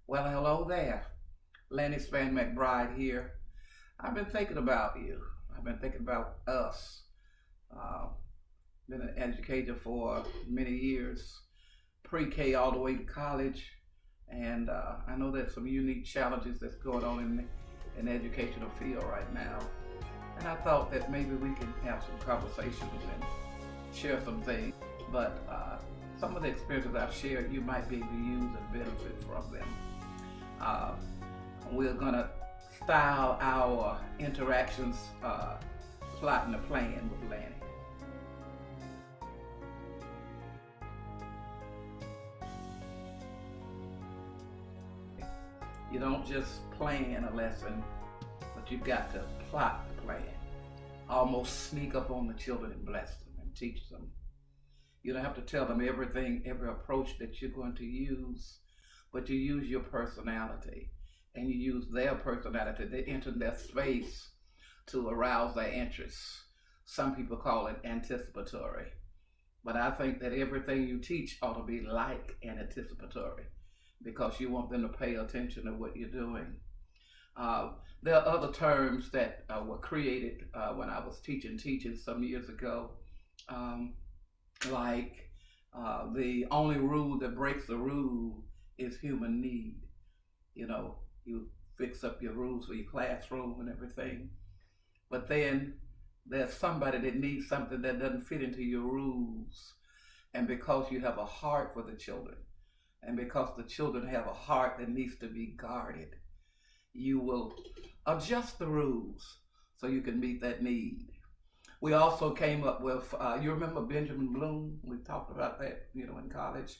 Well, hello there. Lannie Spann McBride here. I've been thinking about you. I've been thinking about us. Uh, been an educator for many years, pre-K all the way to college, and I know there's some unique challenges that's going on in the educational field right now. And I thought that maybe we can have some conversations and share some things. But some of the experiences I've shared, you might be able to use and benefit from them. Uh, we're gonna style our interactions, plotting a plan with Lannie. You don't just plan a lesson, but you've got to plot the plan. Almost sneak up on the children and bless them and teach them. You don't have to tell them everything, every approach that you're going to use, but you use your personality and you use their personality. They enter their space to arouse their interests. Some people call it anticipatory, but I think that everything you teach ought to be like an anticipatory because you want them to pay attention to what you're doing. There are other terms that were created when I was teaching some years ago, um, like the only rule that breaks the rule is human need. You know, you fix up your rules for your classroom and everything, but then there's somebody that needs something that doesn't fit into your rules. And because you have a heart for the children, and because the children have a heart that needs to be guarded, you will adjust the rules so you can meet that need. We also came up with, you remember Benjamin Bloom? We talked about that, in college.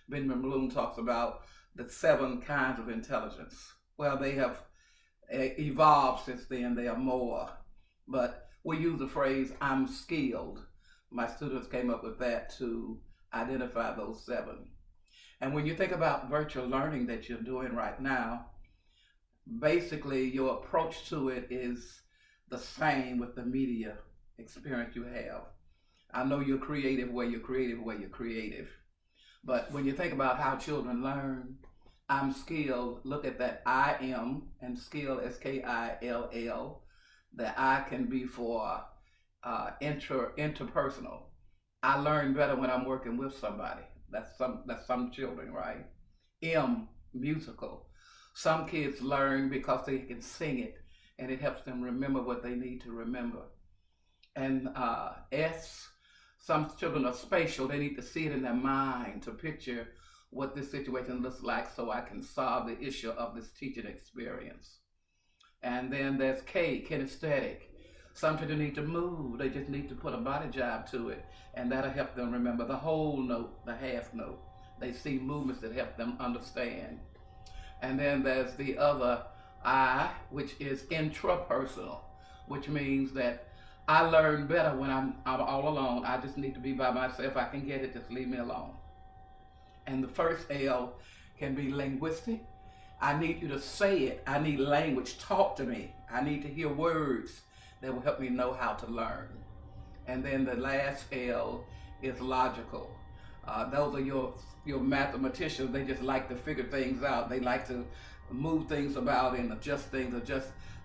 Benjamin Bloom talks about the 7 kinds of intelligence. Well, they have evolved since then. They are more. But we use the phrase, I'm skilled. My students came up with that to identify those 7. And when you think about virtual learning that you're doing right now, basically your approach to it is the same with the media experience you have. I know you're creative where you're creative where you're creative. But when you think about how children learn, I'm skilled, look at that I am, and skill, SKILL. The I can be for interpersonal. I learn better when I'm working with somebody. That's some children, right? M, musical. Some kids learn because they can sing it, and it helps them remember what they need to remember. And S, some children are spatial. They need to see it in their mind to picture what this situation looks like so I can solve the issue of this teaching experience. And then there's K, kinesthetic. Some children need to move. They just need to put a body job to it, and that'll help them remember the whole note, the half note. They see movements that help them understand. And then there's the other I, which is intrapersonal, which means that I learn better when I'm all alone. I just need to be by myself. I can get it, just leave me alone. And the first L can be linguistic. I need you to say it. I need language. Talk to me. I need to hear words that will help me know how to learn. And then the last L is logical. Those are your mathematicians. They just like to figure things out. They like to move things about and adjust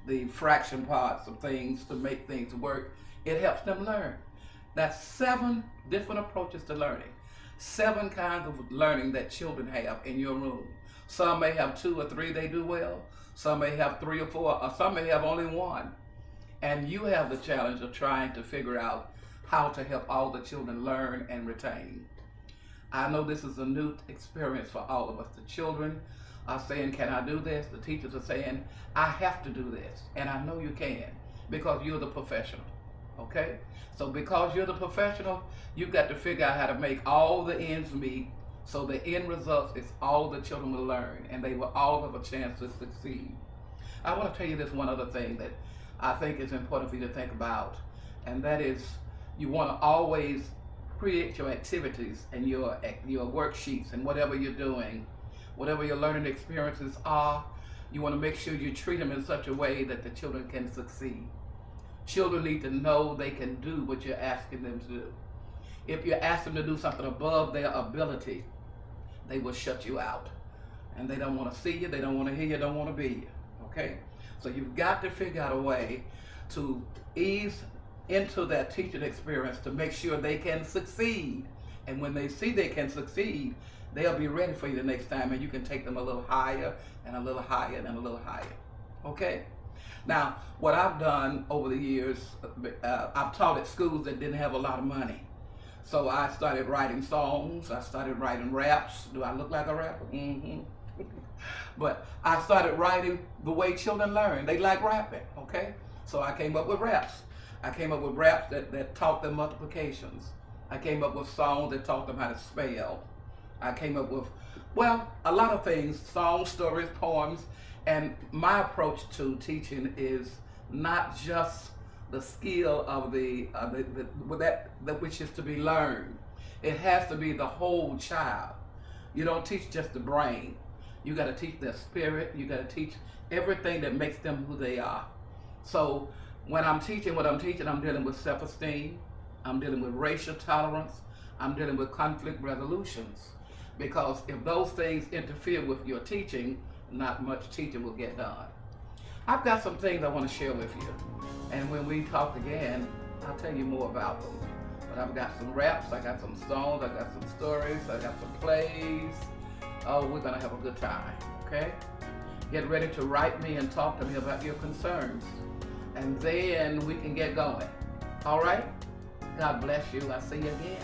the fraction parts of things to make things work. It helps them learn. That's 7 different approaches to learning. 7 kinds of learning that children have in your room. Some may have 2 or 3 they do well. Some may have 3 or 4, or some may have only 1. And you have the challenge of trying to figure out how to help all the children learn and retain. I know this is a new experience for all of us. The children are saying, can I do this? The teachers are saying, I have to do this. And I know you can because you're the professional, okay? So because you're the professional, you've got to figure out how to make all the ends meet so the end result is all the children will learn and they will all have a chance to succeed. I want to tell you this one other thing that I think is important for you to think about, and that is you want to always create your activities and your worksheets and whatever you're doing, whatever your learning experiences are, you want to make sure you treat them in such a way that the children can succeed. Children need to know they can do what you're asking them to do. If you ask them to do something above their ability, they will shut you out. and they don't want to see you, they don't want to hear you, don't want to be you. Okay? So you've got to figure out a way to ease into that teaching experience to make sure they can succeed. And when they see they can succeed, they'll be ready for you the next time, and you can take them a little higher and a little higher and a little higher. Okay? Now, what I've done over the years, I've taught at schools that didn't have a lot of money. So I started writing songs, I started writing raps. Do I look like a rapper? Mm-hmm. But I started writing the way children learn. They like rapping, okay? So I came up with raps. I came up with raps that taught them multiplications. I came up with songs that taught them how to spell. I came up with, well, a lot of things, songs, stories, poems. And my approach to teaching is not just the skill of that which is to be learned. It has to be the whole child. You don't teach just the brain. You got to teach their spirit. You got to teach everything that makes them who they are. So when I'm teaching what I'm teaching, I'm dealing with self-esteem. I'm dealing with racial tolerance. I'm dealing with conflict resolutions. Because if those things interfere with your teaching, not much teaching will get done. I've got some things I want to share with you. And when we talk again, I'll tell you more about them. But I've got some raps, I got some songs, I got some stories, I got some plays. Oh, we're going to have a good time, okay? Get ready to write me and talk to me about your concerns. And then we can get going. All right? God bless you. I'll see you again.